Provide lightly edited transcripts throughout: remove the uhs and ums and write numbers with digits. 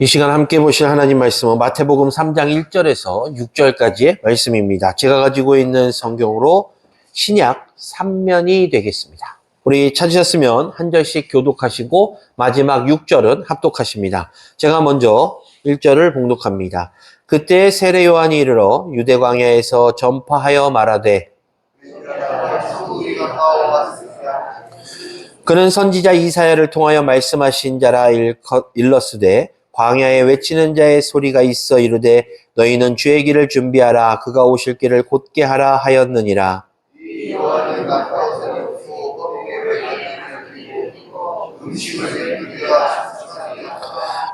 이 시간 함께 보실 하나님 말씀은 마태복음 3장 1절에서 6절까지의 말씀입니다. 제가 가지고 있는 성경으로 신약 3면이 되겠습니다. 우리 찾으셨으면 한 절씩 교독하시고 마지막 6절은 합독하십니다. 제가 먼저 1절을 봉독합니다. 그때 세례 요한이 이르러 유대 광야에서 전파하여 말하되 그는 선지자 이사야를 통하여 말씀하신 자라 일렀으되 광야에 외치는 자의 소리가 있어 이르되 너희는 주의 길을 준비하라 그가 오실 길을 곧게 하라 하였느니라.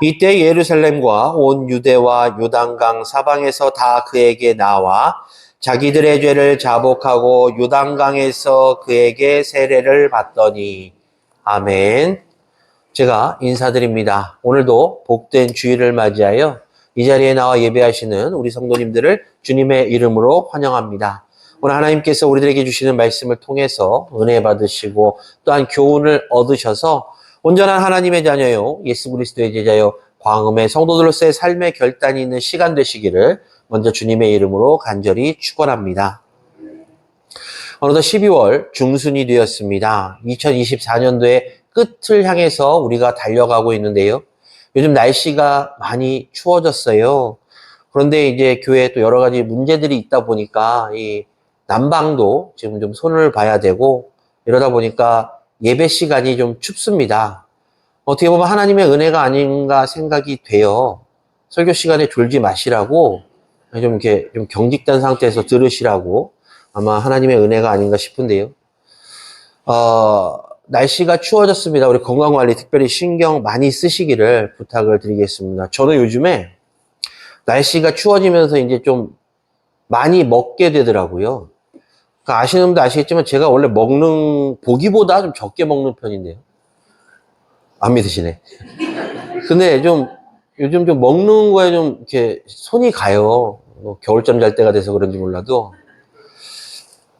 이때 예루살렘과 온 유대와 요단강 사방에서 다 그에게 나와 자기들의 죄를 자복하고 요단강에서 그에게 세례를 받더니. 아멘. 제가 인사드립니다. 오늘도 복된 주일을 맞이하여 이 자리에 나와 예배하시는 우리 성도님들을 주님의 이름으로 환영합니다. 오늘 하나님께서 우리들에게 주시는 말씀을 통해서 은혜 받으시고 또한 교훈을 얻으셔서 온전한 하나님의 자녀요 예수 그리스도의 제자요 광음의 성도들로서의 삶의 결단이 있는 시간 되시기를 먼저 주님의 이름으로 간절히 축원합니다. 어느덧 12월 중순이 되었습니다. 2024년도에 끝을 향해서 우리가 달려가고 있는데요. 요즘 날씨가 많이 추워졌어요. 그런데 이제 교회에 또 여러 가지 문제들이 있다 보니까 이 난방도 지금 좀 손을 봐야 되고 이러다 보니까 예배 시간이 좀 춥습니다. 어떻게 보면 하나님의 은혜가 아닌가 생각이 돼요. 설교 시간에 졸지 마시라고 좀 이렇게 좀 경직된 상태에서 들으시라고 아마 하나님의 은혜가 아닌가 싶은데요. 날씨가 추워졌습니다. 우리 건강관리 특별히 신경 많이 쓰시기를 부탁을 드리겠습니다. 저는 요즘에 날씨가 추워지면서 이제 좀 많이 먹게 되더라고요. 그러니까 아시는 분도 아시겠지만 제가 원래 보기보다 좀 적게 먹는 편인데요. 안 믿으시네. 근데 요즘 좀 먹는 거에 좀 이렇게 손이 가요. 겨울잠 잘 때가 돼서 그런지 몰라도.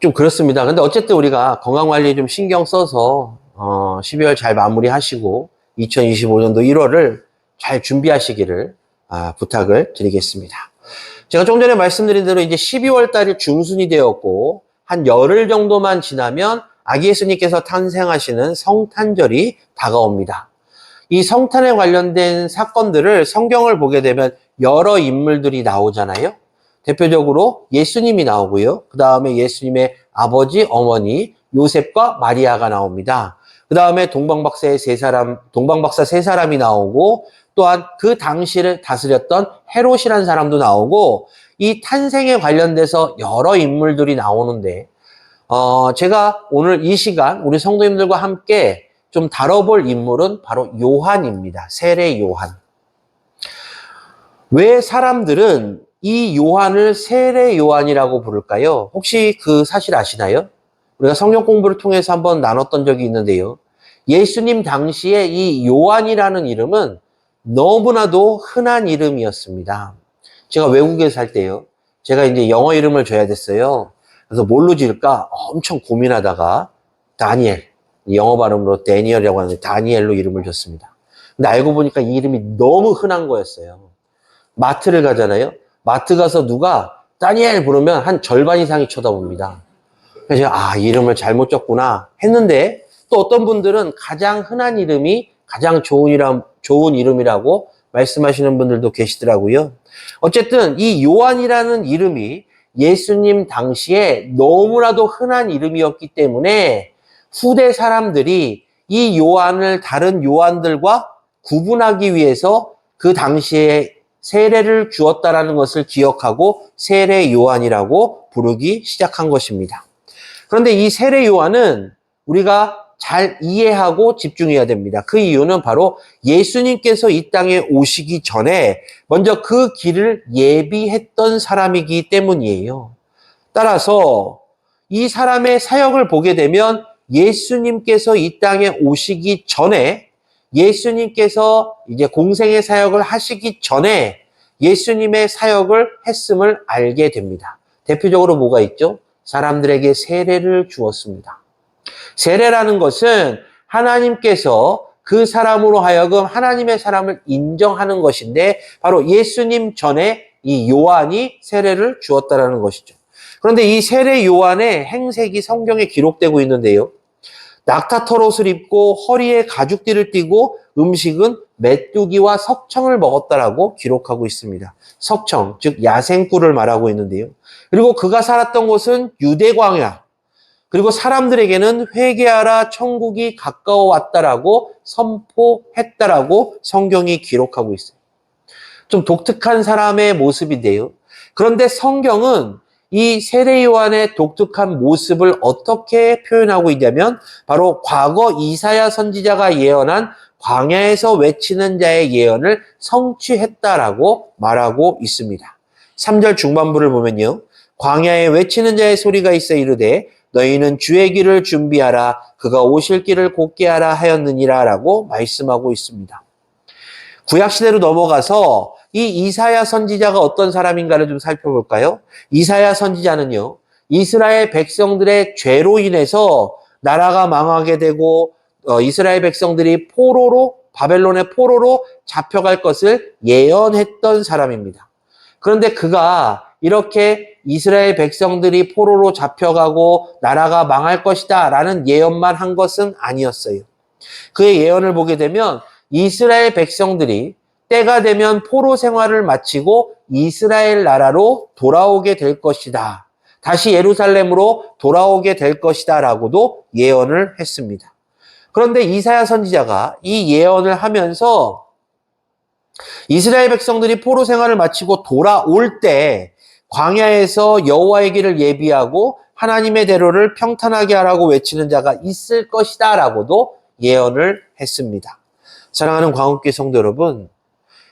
좀 그렇습니다. 근데 어쨌든 우리가 건강관리 좀 신경 써서 12월 잘 마무리하시고 2025년도 1월을 잘 준비하시기를 부탁을 드리겠습니다. 제가 좀 전에 말씀드린 대로 이제 12월 달이 중순이 되었고 한 열흘 정도만 지나면 아기 예수님께서 탄생하시는 성탄절이 다가옵니다. 이 성탄에 관련된 사건들을 성경을 보게 되면 여러 인물들이 나오잖아요. 대표적으로 예수님이 나오고요. 그 다음에 예수님의 아버지, 어머니, 요셉과 마리아가 나옵니다. 그 다음에 동방박사 세 사람이 나오고 또한 그 당시를 다스렸던 헤롯이라는 사람도 나오고 이 탄생에 관련돼서 여러 인물들이 나오는데 제가 오늘 이 시간 우리 성도님들과 함께 좀 다뤄볼 인물은 바로 요한입니다. 세례 요한. 왜 사람들은 이 요한을 세례 요한이라고 부를까요? 혹시 그 사실 아시나요? 우리가 성경 공부를 통해서 한번 나눴던 적이 있는데요. 예수님 당시에 이 요한이라는 이름은 너무나도 흔한 이름이었습니다. 제가 외국에 살 때요. 제가 이제 영어 이름을 줘야 됐어요. 그래서 뭘로 지을까 엄청 고민하다가 다니엘, 영어 발음으로 데니얼이라고 하는데 다니엘로 이름을 줬습니다. 근데 알고 보니까 이 이름이 너무 흔한 거였어요. 마트를 가잖아요. 마트 가서 누가 다니엘 부르면 한 절반 이상이 쳐다봅니다. 그래서 제가 이름을 잘못 줬구나 했는데 또 어떤 분들은 가장 흔한 이름이 가장 좋은 이름이라고 말씀하시는 분들도 계시더라고요. 어쨌든 이 요한이라는 이름이 예수님 당시에 너무나도 흔한 이름이었기 때문에 후대 사람들이 이 요한을 다른 요한들과 구분하기 위해서 그 당시에 세례를 주었다라는 것을 기억하고 세례 요한이라고 부르기 시작한 것입니다. 그런데 이 세례 요한은 우리가 잘 이해하고 집중해야 됩니다. 그 이유는 바로 예수님께서 이 땅에 오시기 전에 먼저 그 길을 예비했던 사람이기 때문이에요. 따라서 이 사람의 사역을 보게 되면 예수님께서 이 땅에 오시기 전에 예수님께서 이제 공생의 사역을 하시기 전에 예수님의 사역을 했음을 알게 됩니다. 대표적으로 뭐가 있죠? 사람들에게 세례를 주었습니다. 세례라는 것은 하나님께서 그 사람으로 하여금 하나님의 사람을 인정하는 것인데 바로 예수님 전에 이 요한이 세례를 주었다라는 것이죠. 그런데 이 세례 요한의 행색이 성경에 기록되고 있는데요. 낙타털옷을 입고 허리에 가죽띠를 띠고 음식은 메뚜기와 석청을 먹었다라고 기록하고 있습니다. 석청, 즉 야생꿀을 말하고 있는데요. 그리고 그가 살았던 곳은 유대 광야, 그리고 사람들에게는 회개하라 천국이 가까워 왔다라고 선포했다라고 성경이 기록하고 있어요. 좀 독특한 사람의 모습인데요. 그런데 성경은 이 세례 요한의 독특한 모습을 어떻게 표현하고 있냐면 바로 과거 이사야 선지자가 예언한 광야에서 외치는 자의 예언을 성취했다라고 말하고 있습니다. 3절 중반부를 보면요. 광야에 외치는 자의 소리가 있어 이르되 너희는 주의 길을 준비하라 그가 오실 길을 곧게 하라 하였느니라 라고 말씀하고 있습니다. 구약시대로 넘어가서 이 이사야 선지자가 어떤 사람인가를 좀 살펴볼까요? 이사야 선지자는요, 이스라엘 백성들의 죄로 인해서 나라가 망하게 되고 이스라엘 백성들이 바벨론의 포로로 잡혀갈 것을 예언했던 사람입니다. 그런데 그가 이렇게 이스라엘 백성들이 포로로 잡혀가고 나라가 망할 것이다 라는 예언만 한 것은 아니었어요. 그의 예언을 보게 되면 이스라엘 백성들이 때가 되면 포로 생활을 마치고 이스라엘 나라로 돌아오게 될 것이다. 다시 예루살렘으로 돌아오게 될 것이다 라고도 예언을 했습니다. 그런데 이사야 선지자가 이 예언을 하면서 이스라엘 백성들이 포로 생활을 마치고 돌아올 때 광야에서 여호와의 길을 예비하고 하나님의 대로를 평탄하게 하라고 외치는 자가 있을 것이다 라고도 예언을 했습니다. 사랑하는 광업교회 성도 여러분,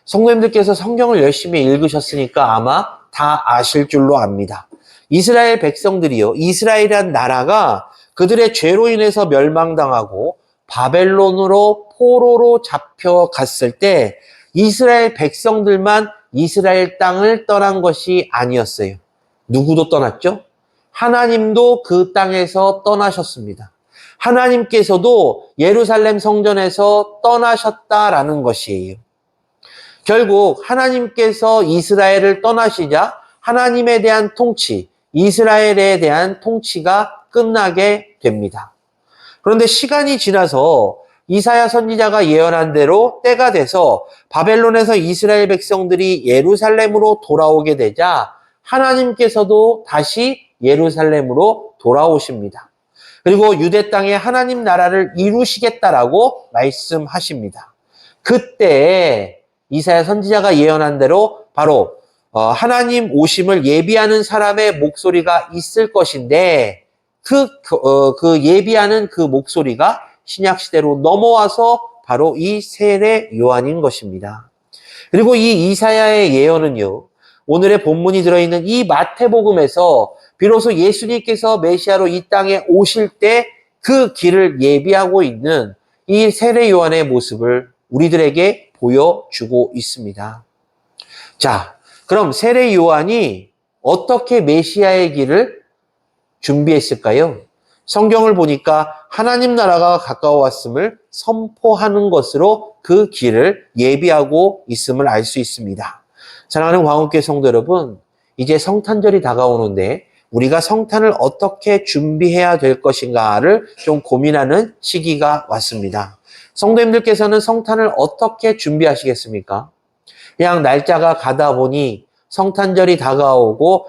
성도님들께서 성경을 열심히 읽으셨으니까 아마 다 아실 줄로 압니다. 이스라엘 백성들이요, 이스라엘이란 나라가 그들의 죄로 인해서 멸망당하고 바벨론으로 포로로 잡혀갔을 때 이스라엘 백성들만 이스라엘 땅을 떠난 것이 아니었어요. 누구도 떠났죠? 하나님도 그 땅에서 떠나셨습니다. 하나님께서도 예루살렘 성전에서 떠나셨다라는 것이에요. 결국 하나님께서 이스라엘을 떠나시자 하나님에 대한 통치, 이스라엘에 대한 통치가 끝나게 됩니다. 그런데 시간이 지나서 이사야 선지자가 예언한 대로 때가 돼서 바벨론에서 이스라엘 백성들이 예루살렘으로 돌아오게 되자 하나님께서도 다시 예루살렘으로 돌아오십니다. 그리고 유대 땅에 하나님 나라를 이루시겠다라고 말씀하십니다. 그때 이사야 선지자가 예언한 대로 바로 하나님 오심을 예비하는 사람의 목소리가 있을 것인데 그 예비하는 그 목소리가 신약시대로 넘어와서 바로 이 세례 요한인 것입니다. 그리고 이 이사야의 예언은요, 오늘의 본문이 들어있는 이 마태복음에서 비로소 예수님께서 메시아로 이 땅에 오실 때 그 길을 예비하고 있는 이 세례 요한의 모습을 우리들에게 보여주고 있습니다. 자, 그럼 세례 요한이 어떻게 메시아의 길을 준비했을까요? 성경을 보니까 하나님 나라가 가까워 왔음을 선포하는 것으로 그 길을 예비하고 있음을 알 수 있습니다. 사랑하는 광업교회 성도 여러분, 이제 성탄절이 다가오는데 우리가 성탄을 어떻게 준비해야 될 것인가를 좀 고민하는 시기가 왔습니다. 성도님들께서는 성탄을 어떻게 준비하시겠습니까? 그냥 날짜가 가다 보니 성탄절이 다가오고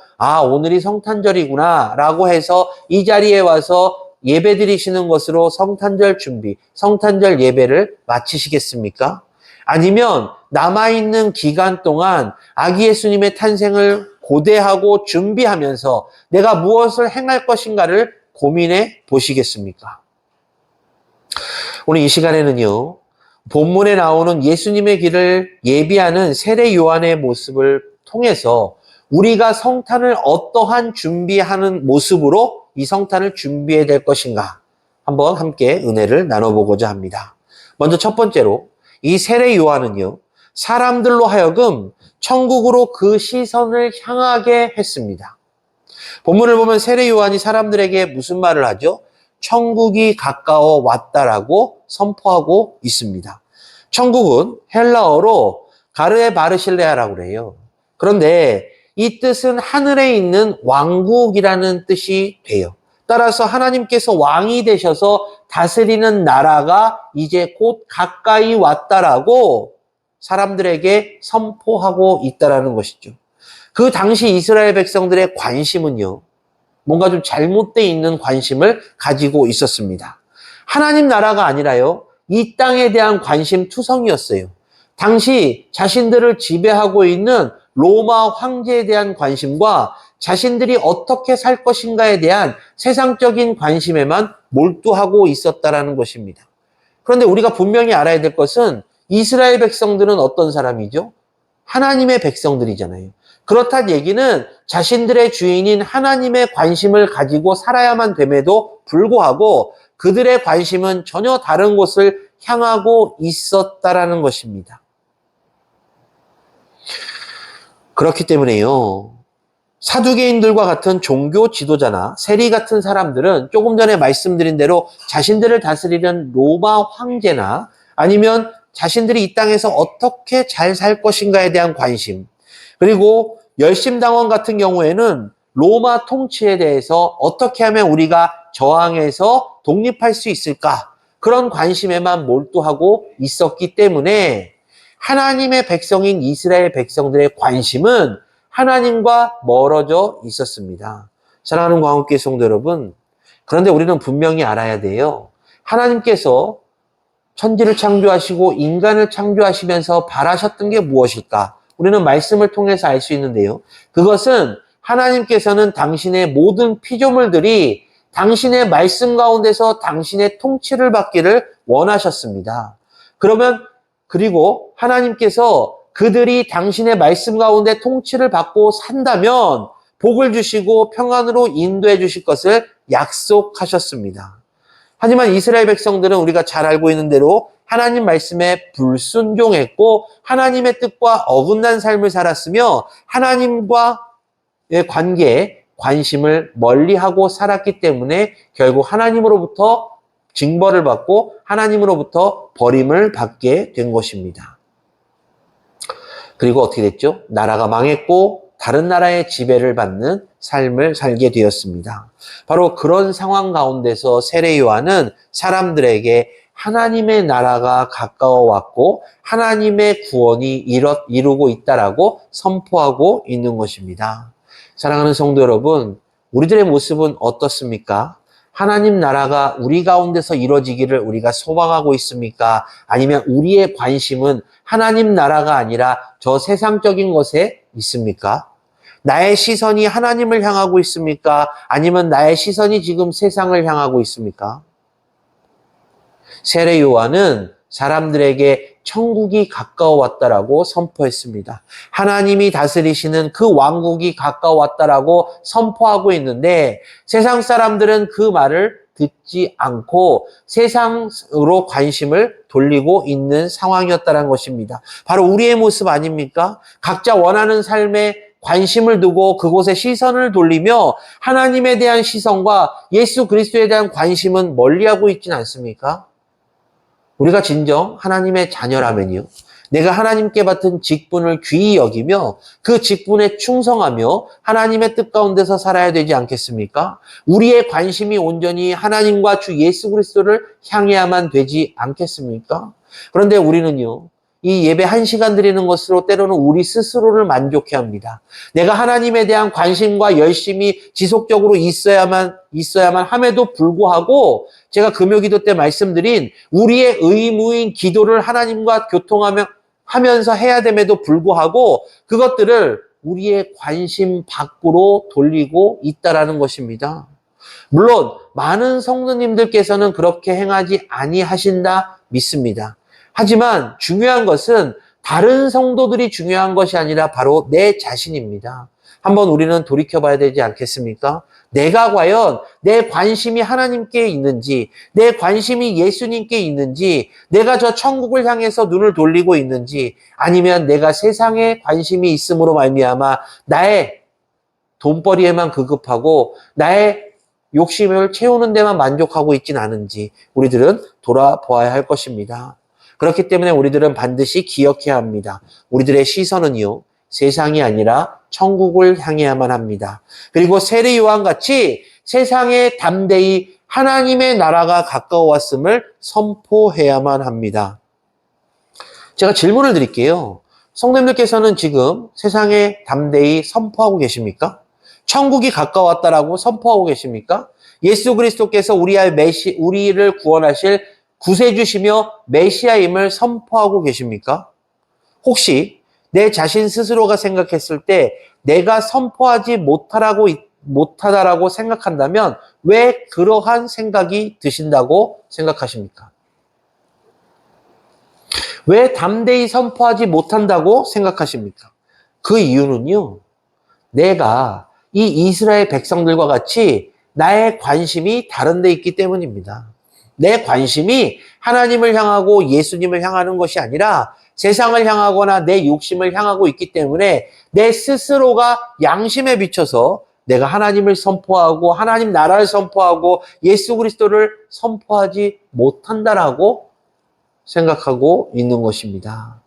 오늘이 성탄절이구나 라고 해서 이 자리에 와서 예배 드리시는 것으로 성탄절 준비, 성탄절 예배를 마치시겠습니까? 아니면 남아있는 기간 동안 아기 예수님의 탄생을 고대하고 준비하면서 내가 무엇을 행할 것인가를 고민해 보시겠습니까? 오늘 이 시간에는요, 본문에 나오는 예수님의 길을 예비하는 세례 요한의 모습을 통해서 우리가 성탄을 어떠한 준비하는 모습으로 이 성탄을 준비해야 될 것인가 한번 함께 은혜를 나눠보고자 합니다. 먼저 첫 번째로 이 세례 요한은요, 사람들로 하여금 천국으로 그 시선을 향하게 했습니다. 본문을 보면 세례 요한이 사람들에게 무슨 말을 하죠? 천국이 가까워 왔다라고 선포하고 있습니다. 천국은 헬라어로 가르에 바르실레아라고 그래요. 그런데 이 뜻은 하늘에 있는 왕국이라는 뜻이 돼요. 따라서 하나님께서 왕이 되셔서 다스리는 나라가 이제 곧 가까이 왔다라고 사람들에게 선포하고 있다라는 것이죠. 그 당시 이스라엘 백성들의 관심은요, 뭔가 좀 잘못되어 있는 관심을 가지고 있었습니다. 하나님 나라가 아니라요, 이 땅에 대한 관심 투성이었어요. 당시 자신들을 지배하고 있는 로마 황제에 대한 관심과 자신들이 어떻게 살 것인가에 대한 세상적인 관심에만 몰두하고 있었다라는 것입니다. 그런데 우리가 분명히 알아야 될 것은 이스라엘 백성들은 어떤 사람이죠? 하나님의 백성들이잖아요. 그렇단 얘기는 자신들의 주인인 하나님의 관심을 가지고 살아야만 됨에도 불구하고 그들의 관심은 전혀 다른 곳을 향하고 있었다라는 것입니다. 그렇기 때문에요, 사두개인들과 같은 종교 지도자나 세리 같은 사람들은 조금 전에 말씀드린 대로 자신들을 다스리는 로마 황제나 아니면 자신들이 이 땅에서 어떻게 잘 살 것인가에 대한 관심, 그리고 열심당원 같은 경우에는 로마 통치에 대해서 어떻게 하면 우리가 저항해서 독립할 수 있을까, 그런 관심에만 몰두하고 있었기 때문에 하나님의 백성인 이스라엘 백성들의 관심은 하나님과 멀어져 있었습니다. 사랑하는 광역교회 성도 여러분, 그런데 우리는 분명히 알아야 돼요. 하나님께서 천지를 창조하시고 인간을 창조하시면서 바라셨던 게 무엇일까? 우리는 말씀을 통해서 알 수 있는데요. 그것은 하나님께서는 당신의 모든 피조물들이 당신의 말씀 가운데서 당신의 통치를 받기를 원하셨습니다. 그리고 하나님께서 그들이 당신의 말씀 가운데 통치를 받고 산다면 복을 주시고 평안으로 인도해 주실 것을 약속하셨습니다. 하지만 이스라엘 백성들은 우리가 잘 알고 있는 대로 하나님 말씀에 불순종했고 하나님의 뜻과 어긋난 삶을 살았으며 하나님과의 관계에 관심을 멀리하고 살았기 때문에 결국 하나님으로부터 징벌을 받고 하나님으로부터 버림을 받게 된 것입니다. 그리고 어떻게 됐죠? 나라가 망했고 다른 나라의 지배를 받는 삶을 살게 되었습니다. 바로 그런 상황 가운데서 세례 요한은 사람들에게 하나님의 나라가 가까워 왔고 하나님의 구원이 이루고 있다라고 선포하고 있는 것입니다. 사랑하는 성도 여러분, 우리들의 모습은 어떻습니까? 하나님 나라가 우리 가운데서 이루어지기를 우리가 소망하고 있습니까? 아니면 우리의 관심은 하나님 나라가 아니라 저 세상적인 것에 있습니까? 나의 시선이 하나님을 향하고 있습니까? 아니면 나의 시선이 지금 세상을 향하고 있습니까? 세례 요한은 사람들에게 천국이 가까워 왔다라고 선포했습니다. 하나님이 다스리시는 그 왕국이 가까워 왔다라고 선포하고 있는데 세상 사람들은 그 말을 듣지 않고 세상으로 관심을 돌리고 있는 상황이었다는 것입니다. 바로 우리의 모습 아닙니까? 각자 원하는 삶에 관심을 두고 그곳에 시선을 돌리며 하나님에 대한 시선과 예수 그리스도에 대한 관심은 멀리하고 있지는 않습니까? 우리가 진정 하나님의 자녀라면요, 내가 하나님께 받은 직분을 귀히 여기며 그 직분에 충성하며 하나님의 뜻 가운데서 살아야 되지 않겠습니까? 우리의 관심이 온전히 하나님과 주 예수 그리스도를 향해야만 되지 않겠습니까? 그런데 우리는요, 이 예배 1시간 드리는 것으로 때로는 우리 스스로를 만족해 합니다. 내가 하나님에 대한 관심과 열심이 지속적으로 있어야만 함에도 불구하고 제가 금요기도 때 말씀드린 우리의 의무인 기도를 하나님과 교통하면서 해야 됨에도 불구하고 그것들을 우리의 관심 밖으로 돌리고 있다라는 것입니다. 물론 많은 성도님들께서는 그렇게 행하지 아니하신다 믿습니다. 하지만 중요한 것은 다른 성도들이 중요한 것이 아니라 바로 내 자신입니다. 한번 우리는 돌이켜봐야 되지 않겠습니까? 내가 과연 내 관심이 하나님께 있는지, 내 관심이 예수님께 있는지, 내가 저 천국을 향해서 눈을 돌리고 있는지, 아니면 내가 세상에 관심이 있음으로 말미암아 나의 돈벌이에만 급급하고 나의 욕심을 채우는 데만 만족하고 있진 않은지 우리들은 돌아보아야 할 것입니다. 그렇기 때문에 우리들은 반드시 기억해야 합니다. 우리들의 시선은요, 세상이 아니라 천국을 향해야만 합니다. 그리고 세례 요한 같이 세상에 담대히 하나님의 나라가 가까워왔음을 선포해야만 합니다. 제가 질문을 드릴게요. 성도님들께서는 지금 세상에 담대히 선포하고 계십니까? 천국이 가까웠다라고 선포하고 계십니까? 예수 그리스도께서 우리를 구원하실 구세주시며 메시아임을 선포하고 계십니까? 혹시 내 자신 스스로가 생각했을 때 내가 선포하지 못하다라고 생각한다면 왜 그러한 생각이 드신다고 생각하십니까? 왜 담대히 선포하지 못한다고 생각하십니까? 그 이유는요, 내가 이 이스라엘 백성들과 같이 나의 관심이 다른 데 있기 때문입니다. 내 관심이 하나님을 향하고 예수님을 향하는 것이 아니라 세상을 향하거나 내 욕심을 향하고 있기 때문에 내 스스로가 양심에 비춰서 내가 하나님을 선포하고 하나님 나라를 선포하고 예수 그리스도를 선포하지 못한다라고 생각하고 있는 것입니다.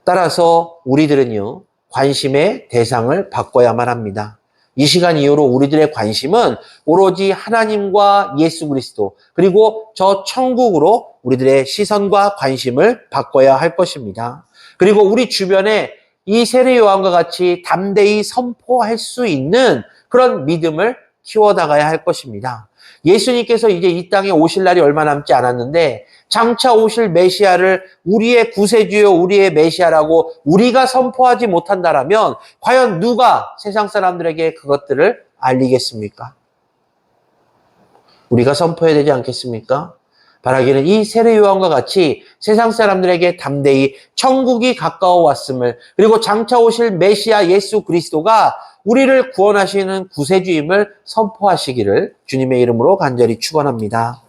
따라서 우리들은요, 관심의 대상을 바꿔야만 합니다. 이 시간 이후로 우리들의 관심은 오로지 하나님과 예수 그리스도 그리고 저 천국으로 우리들의 시선과 관심을 바꿔야 할 것입니다. 그리고 우리 주변에 이 세례 요한과 같이 담대히 선포할 수 있는 그런 믿음을 키워나가야 할 것입니다. 예수님께서 이제 이 땅에 오실 날이 얼마 남지 않았는데 장차 오실 메시아를 우리의 구세주요 우리의 메시아라고 우리가 선포하지 못한다라면 과연 누가 세상 사람들에게 그것들을 알리겠습니까? 우리가 선포해야 되지 않겠습니까? 바라기는 이 세례 요한과 같이 세상 사람들에게 담대히 천국이 가까워 왔음을 그리고 장차 오실 메시아 예수 그리스도가 우리를 구원하시는 구세주임을 선포하시기를 주님의 이름으로 간절히 축원합니다.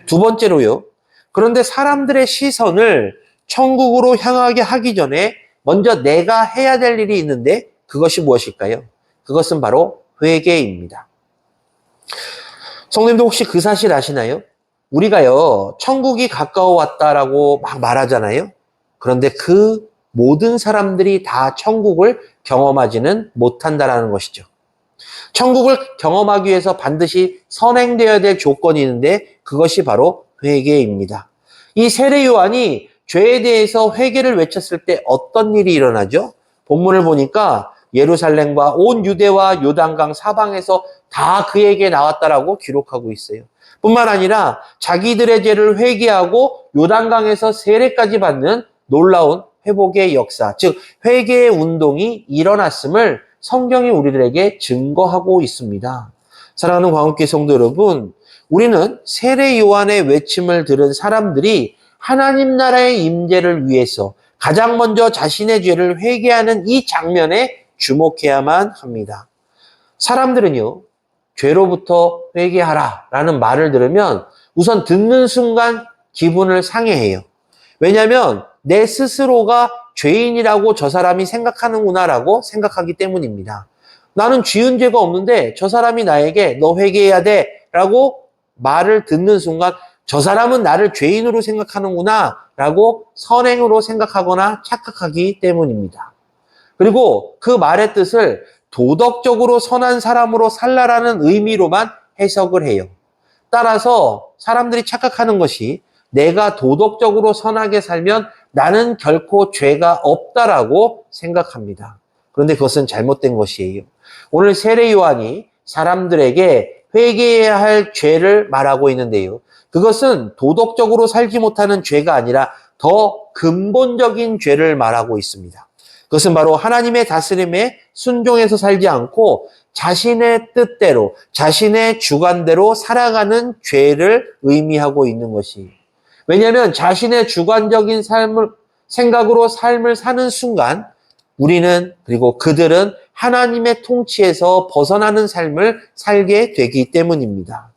두 번째로요. 그런데 사람들의 시선을 천국으로 향하게 하기 전에 먼저 내가 해야 될 일이 있는데 그것이 무엇일까요? 그것은 바로 회개입니다. 성도님도 혹시 그 사실 아시나요? 우리가요, 천국이 가까워 왔다라고 막 말하잖아요. 그런데 그 모든 사람들이 다 천국을 경험하지는 못한다라는 것이죠. 천국을 경험하기 위해서 반드시 선행되어야 될 조건이 있는데 그것이 바로 회개입니다. 이 세례 요한이 죄에 대해서 회개를 외쳤을 때 어떤 일이 일어나죠? 본문을 보니까 예루살렘과 온 유대와 요단강 사방에서 다 그에게 나왔다라고 기록하고 있어요. 뿐만 아니라 자기들의 죄를 회개하고 요단강에서 세례까지 받는 놀라운 회복의 역사, 즉 회개의 운동이 일어났음을 성경이 우리들에게 증거하고 있습니다. 사랑하는 광역교회 성도 여러분, 우리는 세례 요한의 외침을 들은 사람들이 하나님 나라의 임재를 위해서 가장 먼저 자신의 죄를 회개하는 이 장면에 주목해야만 합니다. 사람들은요, 죄로부터 회개하라 라는 말을 들으면 우선 듣는 순간 기분을 상해해요. 왜냐하면 내 스스로가 죄인이라고 저 사람이 생각하는구나라고 생각하기 때문입니다. 나는 지은 죄가 없는데 저 사람이 나에게 너 회개해야 돼 라고 말을 듣는 순간 저 사람은 나를 죄인으로 생각하는구나 라고 선행으로 생각하거나 착각하기 때문입니다. 그리고 그 말의 뜻을 도덕적으로 선한 사람으로 살라라는 의미로만 해석을 해요. 따라서 사람들이 착각하는 것이 내가 도덕적으로 선하게 살면 나는 결코 죄가 없다라고 생각합니다. 그런데 그것은 잘못된 것이에요. 오늘 세례 요한이 사람들에게 회개해야 할 죄를 말하고 있는데요. 그것은 도덕적으로 살지 못하는 죄가 아니라 더 근본적인 죄를 말하고 있습니다. 그것은 바로 하나님의 다스림에 순종해서 살지 않고 자신의 뜻대로, 자신의 주관대로 살아가는 죄를 의미하고 있는 것이. 왜냐하면 자신의 주관적인 생각으로 삶을 사는 순간 우리는 그리고 그들은 하나님의 통치에서 벗어나는 삶을 살게 되기 때문입니다.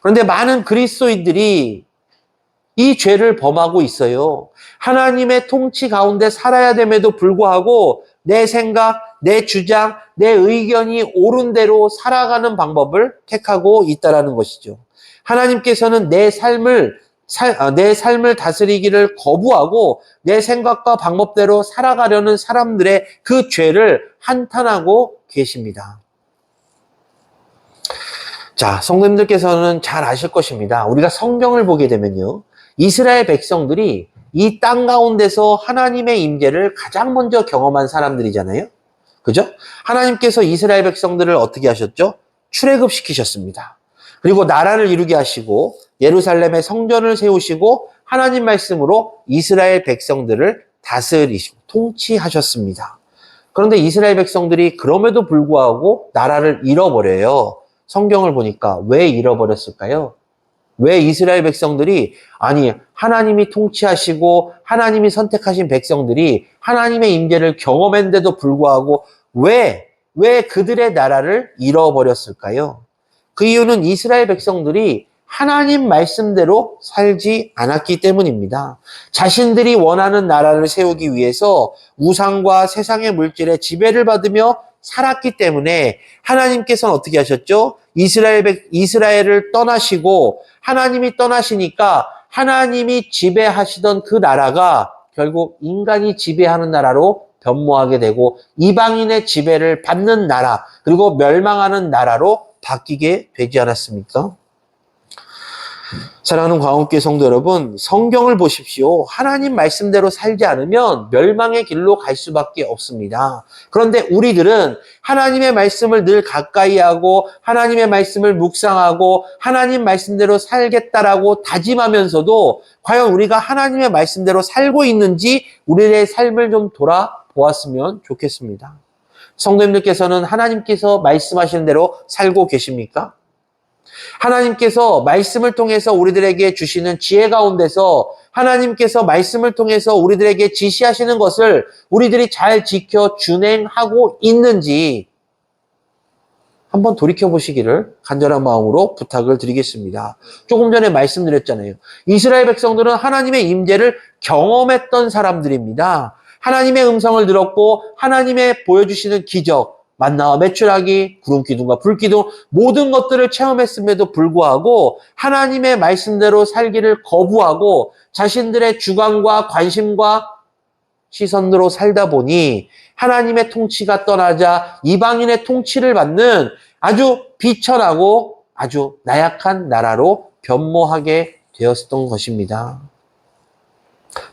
그런데 많은 그리스도인들이 이 죄를 범하고 있어요. 하나님의 통치 가운데 살아야 됨에도 불구하고 내 생각, 내 주장, 내 의견이 옳은 대로 살아가는 방법을 택하고 있다라는 것이죠. 하나님께서는 내 삶을 다스리기를 거부하고 내 생각과 방법대로 살아가려는 사람들의 그 죄를 한탄하고 계십니다. 자, 성도님들께서는 잘 아실 것입니다. 우리가 성경을 보게 되면요, 이스라엘 백성들이 이 땅 가운데서 하나님의 임재를 가장 먼저 경험한 사람들이잖아요. 그죠? 하나님께서 이스라엘 백성들을 어떻게 하셨죠? 출애굽시키셨습니다. 그리고 나라를 이루게 하시고 예루살렘에 성전을 세우시고 하나님 말씀으로 이스라엘 백성들을 다스리시고 통치하셨습니다. 그런데 이스라엘 백성들이 그럼에도 불구하고 나라를 잃어버려요. 성경을 보니까 왜 잃어버렸을까요? 왜 이스라엘 백성들이, 아니 하나님이 통치하시고 하나님이 선택하신 백성들이 하나님의 임재를 경험했는데도 불구하고 왜 그들의 나라를 잃어버렸을까요? 그 이유는 이스라엘 백성들이 하나님 말씀대로 살지 않았기 때문입니다. 자신들이 원하는 나라를 세우기 위해서 우상과 세상의 물질에 지배를 받으며 살았기 때문에 하나님께서는 어떻게 하셨죠? 이스라엘을 떠나시고 하나님이 떠나시니까 하나님이 지배하시던 그 나라가 결국 인간이 지배하는 나라로 변모하게 되고 이방인의 지배를 받는 나라, 그리고 멸망하는 나라로 바뀌게 되지 않았습니까? 사랑하는 광옥교회 성도 여러분, 성경을 보십시오. 하나님 말씀대로 살지 않으면 멸망의 길로 갈 수밖에 없습니다. 그런데 우리들은 하나님의 말씀을 늘 가까이 하고 하나님의 말씀을 묵상하고 하나님 말씀대로 살겠다라고 다짐하면서도 과연 우리가 하나님의 말씀대로 살고 있는지 우리의 삶을 좀 돌아보았으면 좋겠습니다. 성도님들께서는 하나님께서 말씀하시는 대로 살고 계십니까? 하나님께서 말씀을 통해서 우리들에게 주시는 지혜 가운데서 하나님께서 말씀을 통해서 우리들에게 지시하시는 것을 우리들이 잘 지켜 준행하고 있는지 한번 돌이켜보시기를 간절한 마음으로 부탁을 드리겠습니다. 조금 전에 말씀드렸잖아요. 이스라엘 백성들은 하나님의 임재를 경험했던 사람들입니다. 하나님의 음성을 들었고 하나님의 보여주시는 기적, 만나와 메추라기, 구름기둥과 불기둥 모든 것들을 체험했음에도 불구하고 하나님의 말씀대로 살기를 거부하고 자신들의 주관과 관심과 시선으로 살다 보니 하나님의 통치가 떠나자 이방인의 통치를 받는 아주 비천하고 아주 나약한 나라로 변모하게 되었던 것입니다.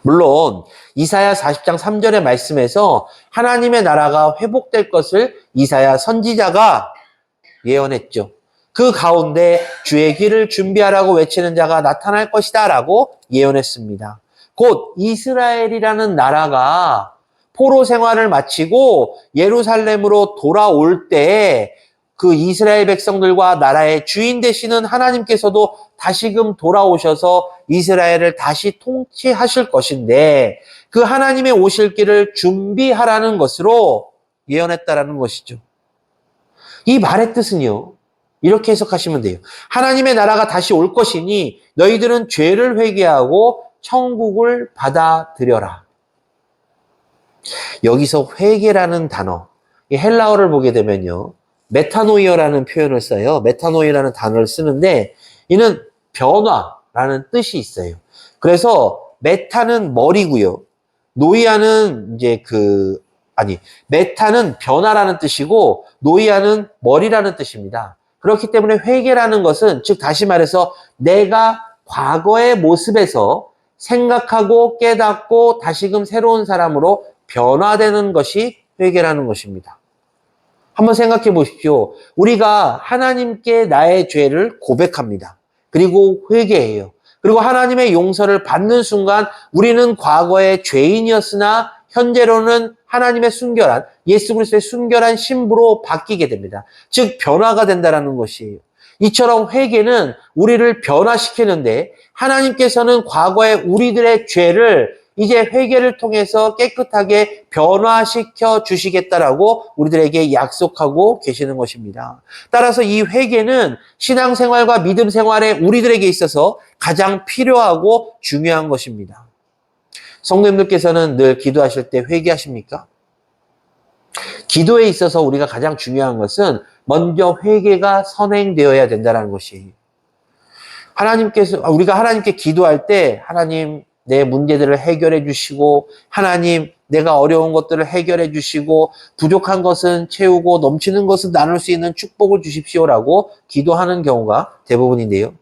물론 이사야 40장 3절의 말씀에서 하나님의 나라가 회복될 것을 이사야 선지자가 예언했죠. 그 가운데 주의 길을 준비하라고 외치는 자가 나타날 것이다 라고 예언했습니다. 곧 이스라엘이라는 나라가 포로 생활을 마치고 예루살렘으로 돌아올 때 그 이스라엘 백성들과 나라의 주인 되시는 하나님께서도 다시금 돌아오셔서 이스라엘을 다시 통치하실 것인데 그 하나님의 오실 길을 준비하라는 것으로 예언했다라는 것이죠. 이 말의 뜻은요, 이렇게 해석하시면 돼요. 하나님의 나라가 다시 올 것이니 너희들은 죄를 회개하고 천국을 받아들여라. 여기서 회개라는 단어, 이 헬라어를 보게 되면요, 메타노이어라는 표현을 써요. 메타노이어라는 단어를 쓰는데 이는 변화라는 뜻이 있어요. 그래서 메타는 머리고요. 노이아는 메타는 변화라는 뜻이고 노이아는 머리라는 뜻입니다. 그렇기 때문에 회개라는 것은, 즉 다시 말해서 내가 과거의 모습에서 생각하고 깨닫고 다시금 새로운 사람으로 변화되는 것이 회개라는 것입니다. 한번 생각해 보십시오. 우리가 하나님께 나의 죄를 고백합니다. 그리고 회개해요. 그리고 하나님의 용서를 받는 순간 우리는 과거의 죄인이었으나 현재로는 하나님의 순결한, 예수 그리스도의 순결한 신부로 바뀌게 됩니다. 즉 변화가 된다는 것이에요. 이처럼 회개는 우리를 변화시키는데 하나님께서는 과거의 우리들의 죄를 이제 회개를 통해서 깨끗하게 변화시켜 주시겠다라고 우리들에게 약속하고 계시는 것입니다. 따라서 이 회개는 신앙생활과 믿음 생활에 우리들에게 있어서 가장 필요하고 중요한 것입니다. 성도님들께서는 늘 기도하실 때 회개하십니까? 기도에 있어서 우리가 가장 중요한 것은 먼저 회개가 선행되어야 된다는 것이. 우리가 하나님께 기도할 때 하나님 내 문제들을 해결해 주시고 하나님 내가 어려운 것들을 해결해 주시고 부족한 것은 채우고 넘치는 것은 나눌 수 있는 축복을 주십시오라고 기도하는 경우가 대부분인데요.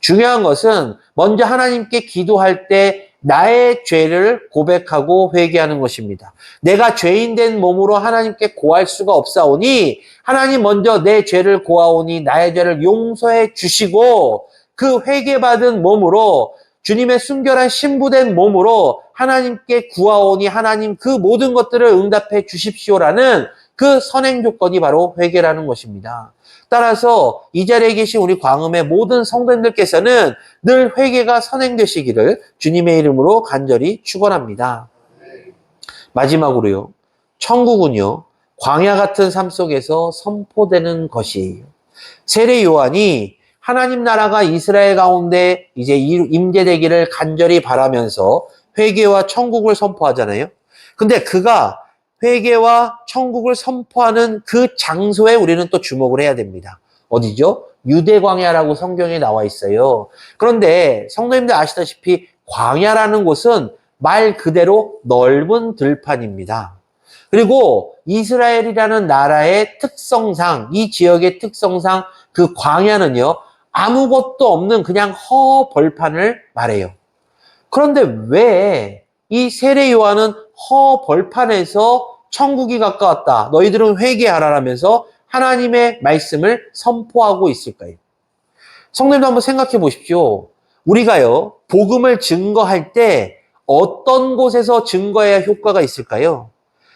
중요한 것은 먼저 하나님께 기도할 때 나의 죄를 고백하고 회개하는 것입니다. 내가 죄인 된 몸으로 하나님께 고할 수가 없사오니 하나님 먼저 내 죄를 고하오니 나의 죄를 용서해 주시고 그 회개받은 몸으로 주님의 순결한 신부된 몸으로 하나님께 구하오니 하나님 그 모든 것들을 응답해 주십시오라는 그 선행 조건이 바로 회개라는 것입니다. 따라서 이 자리에 계신 우리 광음의 모든 성도님들께서는 늘 회개가 선행되시기를 주님의 이름으로 간절히 축원합니다. 마지막으로요. 천국은요. 광야 같은 삶 속에서 선포되는 것이에요. 세례 요한이 하나님 나라가 이스라엘 가운데 이제 임재되기를 간절히 바라면서 회개와 천국을 선포하잖아요. 근데 그가 회개와 천국을 선포하는 그 장소에 우리는 또 주목을 해야 됩니다. 어디죠? 유대 광야라고 성경에 나와 있어요. 그런데 성도님들 아시다시피 광야라는 곳은 말 그대로 넓은 들판입니다. 그리고 이스라엘이라는 나라의 특성상, 이 지역의 특성상 그 광야는요, 아무것도 없는 그냥 허벌판을 말해요. 그런데 왜 이 세례 요한은 허벌판에서 천국이 가까웠다, 너희들은 회개하라라면서 하나님의 말씀을 선포하고 있을까요? 성도님도 한번 생각해 보십시오. 우리가요, 복음을 증거할 때 어떤 곳에서 증거해야 효과가 있을까요?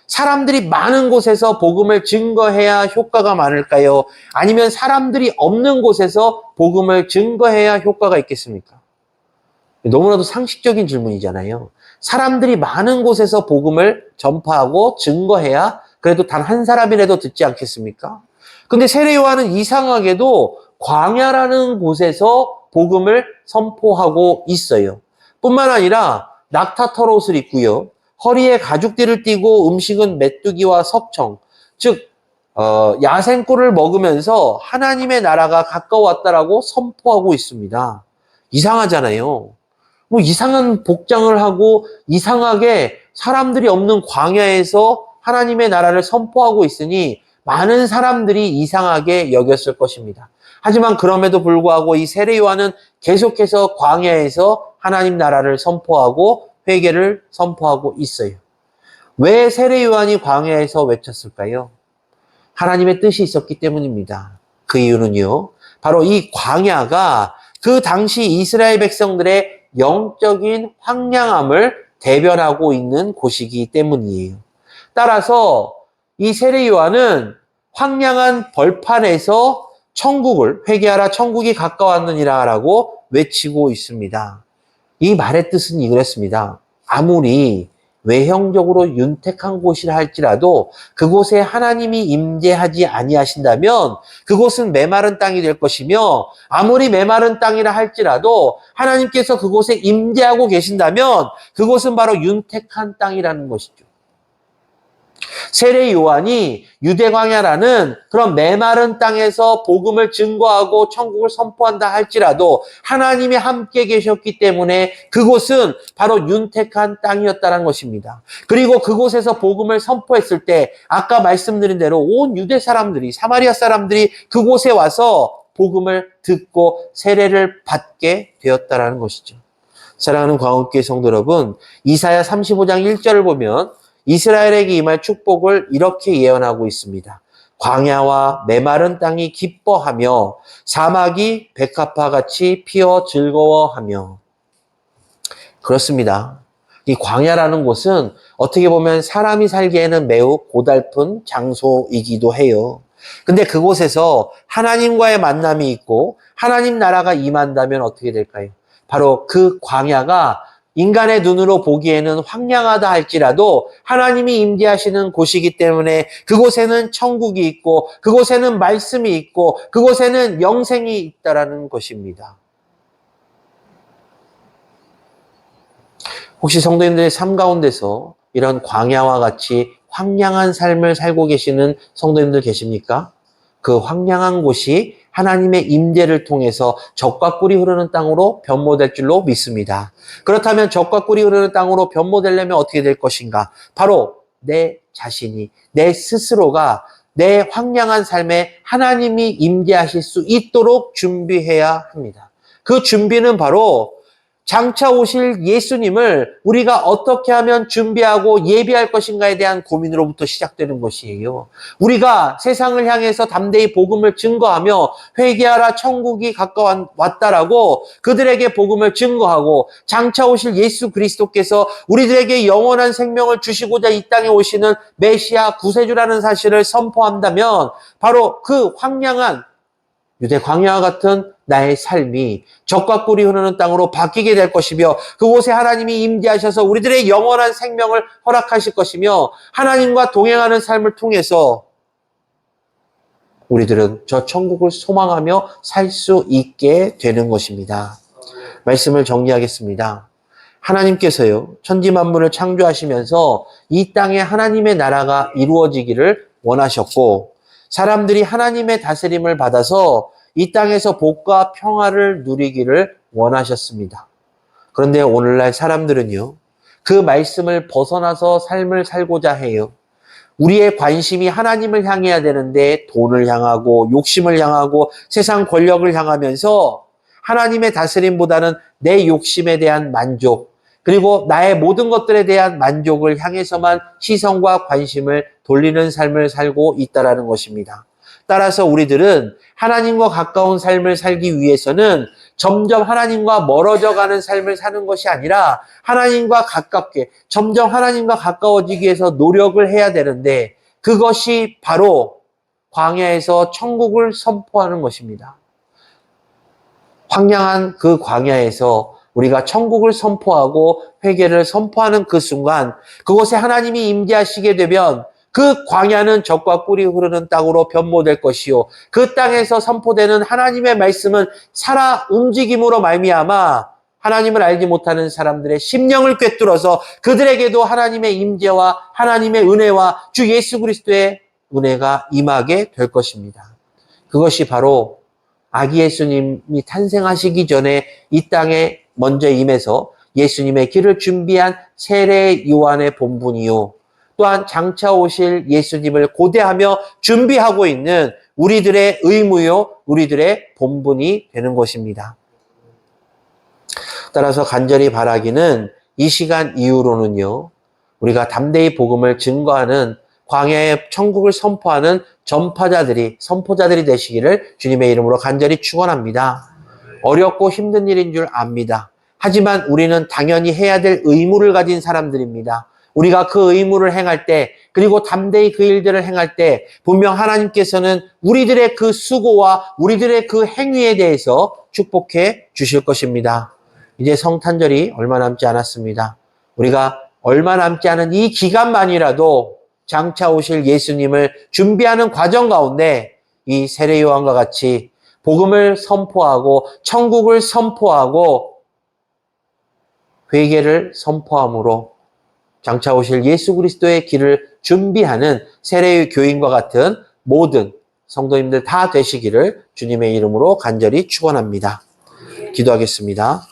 사람들이 많은 곳에서 복음을 증거해야 효과가 많을까요? 아니면 사람들이 없는 곳에서 복음을 증거해야 효과가 있겠습니까? 너무나도 상식적인 질문이잖아요. 사람들이 많은 곳에서 복음을 전파하고 증거해야 그래도 단 한 사람이라도 듣지 않겠습니까? 근데 세례 요한은 이상하게도 광야라는 곳에서 복음을 선포하고 있어요. 뿐만 아니라 낙타 털옷을 입고요. 허리에 가죽띠를 띠고 음식은 메뚜기와 석청, 즉 야생꿀을 먹으면서 하나님의 나라가 가까웠다라고 선포하고 있습니다. 이상하잖아요. 뭐 이상한 복장을 하고 이상하게 사람들이 없는 광야에서 하나님의 나라를 선포하고 있으니 많은 사람들이 이상하게 여겼을 것입니다. 하지만 그럼에도 불구하고 이 세례 요한은 계속해서 광야에서 하나님 나라를 선포하고 회개를 선포하고 있어요. 왜 세례 요한이 광야에서 외쳤을까요? 하나님의 뜻이 있었기 때문입니다. 그 이유는요, 바로 이 광야가 그 당시 이스라엘 백성들의 영적인 황량함을 대변하고 있는 곳이기 때문이에요. 따라서 이 세례 요한은 황량한 벌판에서 천국을 회개하라, 천국이 가까웠느니라 라고 외치고 있습니다. 이 말의 뜻은 이랬습니다. 아무리 외형적으로 윤택한 곳이라 할지라도 그곳에 하나님이 임재하지 아니하신다면 그곳은 메마른 땅이 될 것이며, 아무리 메마른 땅이라 할지라도 하나님께서 그곳에 임재하고 계신다면 그곳은 바로 윤택한 땅이라는 것이죠. 세례 요한이 유대 광야라는 그런 메마른 땅에서 복음을 증거하고 천국을 선포한다 할지라도 하나님이 함께 계셨기 때문에 그곳은 바로 윤택한 땅이었다는 것입니다. 그리고 그곳에서 복음을 선포했을 때 아까 말씀드린 대로 온 유대 사람들이, 사마리아 사람들이 그곳에 와서 복음을 듣고 세례를 받게 되었다는 것이죠. 사랑하는 광업교회 성도 여러분, 이사야 35장 1절을 보면 이스라엘에게 임할 축복을 이렇게 예언하고 있습니다. 광야와 메마른 땅이 기뻐하며 사막이 백합화 같이 피어 즐거워하며. 그렇습니다. 이 광야라는 곳은 어떻게 보면 사람이 살기에는 매우 고달픈 장소이기도 해요. 근데 그곳에서 하나님과의 만남이 있고 하나님 나라가 임한다면 어떻게 될까요? 바로 그 광야가 인간의 눈으로 보기에는 황량하다 할지라도 하나님이 임재하시는 곳이기 때문에 그곳에는 천국이 있고 그곳에는 말씀이 있고 그곳에는 영생이 있다라는 것입니다. 혹시 성도님들의 삶 가운데서 이런 광야와 같이 황량한 삶을 살고 계시는 성도님들 계십니까? 그 황량한 곳이 하나님의 임재를 통해서 젖과 꿀이 흐르는 땅으로 변모될 줄로 믿습니다. 그렇다면 젖과 꿀이 흐르는 땅으로 변모되려면 어떻게 될 것인가? 바로 내 자신이, 내 스스로가 내 황량한 삶에 하나님이 임재하실 수 있도록 준비해야 합니다. 그 준비는 바로 장차 오실 예수님을 우리가 어떻게 하면 준비하고 예비할 것인가에 대한 고민으로부터 시작되는 것이에요. 우리가 세상을 향해서 담대히 복음을 증거하며 회개하라 천국이 가까웠다라고 그들에게 복음을 증거하고 장차 오실 예수 그리스도께서 우리들에게 영원한 생명을 주시고자 이 땅에 오시는 메시아 구세주라는 사실을 선포한다면 바로 그 황량한 유대 광야와 같은 나의 삶이 젖과 꿀이 흐르는 땅으로 바뀌게 될 것이며 그곳에 하나님이 임재하셔서 우리들의 영원한 생명을 허락하실 것이며 하나님과 동행하는 삶을 통해서 우리들은 저 천국을 소망하며 살 수 있게 되는 것입니다. 말씀을 정리하겠습니다. 하나님께서요, 천지 만물을 창조하시면서 이 땅에 하나님의 나라가 이루어지기를 원하셨고 사람들이 하나님의 다스림을 받아서 이 땅에서 복과 평화를 누리기를 원하셨습니다. 그런데 오늘날 사람들은요, 그 말씀을 벗어나서 삶을 살고자 해요. 우리의 관심이 하나님을 향해야 되는데 돈을 향하고 욕심을 향하고 세상 권력을 향하면서 하나님의 다스림보다는 내 욕심에 대한 만족, 그리고 나의 모든 것들에 대한 만족을 향해서만 시선과 관심을 돌리는 삶을 살고 있다는 것입니다. 따라서 우리들은 하나님과 가까운 삶을 살기 위해서는 점점 하나님과 멀어져 가는 삶을 사는 것이 아니라 하나님과 가깝게, 점점 하나님과 가까워지기 위해서 노력을 해야 되는데 그것이 바로 광야에서 천국을 선포하는 것입니다. 황량한 그 광야에서 우리가 천국을 선포하고 회개를 선포하는 그 순간 그곳에 하나님이 임재하시게 되면 그 광야는 젖과 꿀이 흐르는 땅으로 변모될 것이요 그 땅에서 선포되는 하나님의 말씀은 살아 움직임으로 말미암아 하나님을 알지 못하는 사람들의 심령을 꿰뚫어서 그들에게도 하나님의 임재와 하나님의 은혜와 주 예수 그리스도의 은혜가 임하게 될 것입니다. 그것이 바로 아기 예수님이 탄생하시기 전에 이 땅에 먼저 임해서 예수님의 길을 준비한 세례 요한의 본분이요. 또한 장차 오실 예수님을 고대하며 준비하고 있는 우리들의 의무요, 우리들의 본분이 되는 것입니다. 따라서 간절히 바라기는 이 시간 이후로는요, 우리가 담대히 복음을 증거하는 광야의 천국을 선포하는 선포자들이 되시기를 주님의 이름으로 간절히 축원합니다. 어렵고 힘든 일인 줄 압니다. 하지만 우리는 당연히 해야 될 의무를 가진 사람들입니다. 우리가 그 의무를 행할 때, 그리고 담대히 그 일들을 행할 때 분명 하나님께서는 우리들의 그 수고와 우리들의 그 행위에 대해서 축복해 주실 것입니다. 이제 성탄절이 얼마 남지 않았습니다. 우리가 얼마 남지 않은 이 기간만이라도 장차 오실 예수님을 준비하는 과정 가운데 이 세례 요한과 같이 복음을 선포하고 천국을 선포하고 회개를 선포함으로 장차 오실 예수 그리스도의 길을 준비하는 세례 교인과 같은 모든 성도님들 다 되시기를 주님의 이름으로 간절히 축원합니다. 기도하겠습니다.